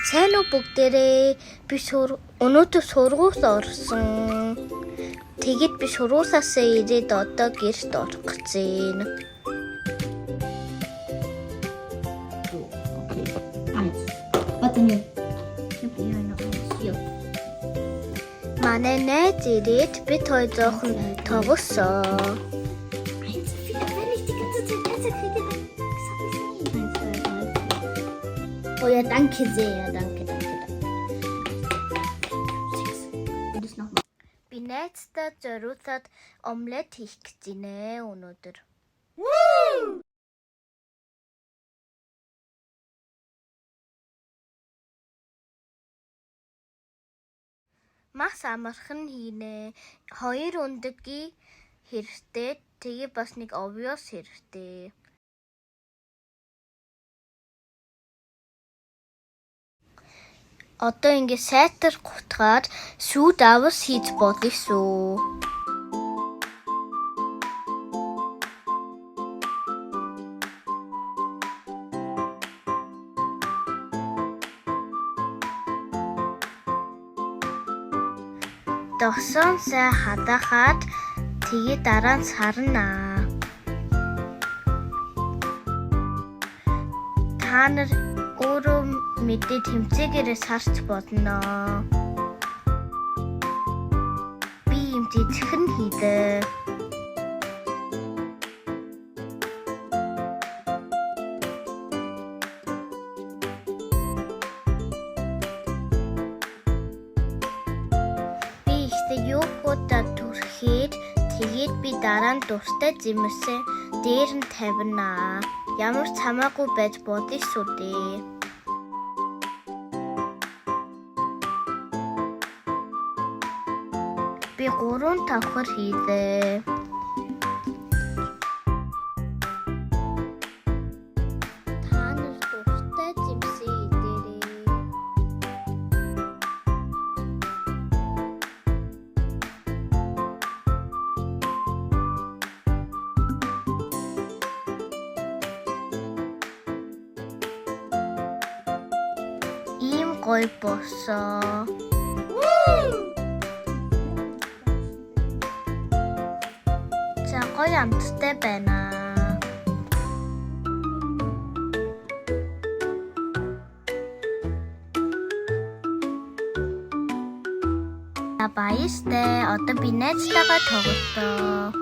Сайн уу бүгдээрээ би өнөөдөр сургуульд орсон. Тэгэд би сургуулиас ирээд одоо гэрт орох гэж байна. Манай найз ирээд бид хоёр жоохон тоглосон. Oh ja, danke sehr, danke. Би найзтай зориулаад омлет хийх гэж байна өнөөдөр. Маш амархан хийнэ. 2 өндөгийн хэрэгтэй. Тэгээ бас нэг овёс хэрэгтэй. Одоо ингэ сайтар гутгаад сүү давс хийж болно шүү. Досон сай хадахад тэгээ дараа нь сарнаа. Та нар өөрөө мэдээ тэмцээгээрээ сарч болно. Би юм жижигхэн хийдэ. Би ихтэй юукуудаа түрхээд тэгээд би дараа нь дуртай зэмээсээ дээр нь тавина. Ямар ч хамаагүй байж болно шүү дээ. Би 3 давхар хийлээ. Та нар дуртай зэмсээ идээрэй. Ийм гоё босоо. За гоё амттай байна. Баяртай. Одоо би найзтайгаа тоглолоо.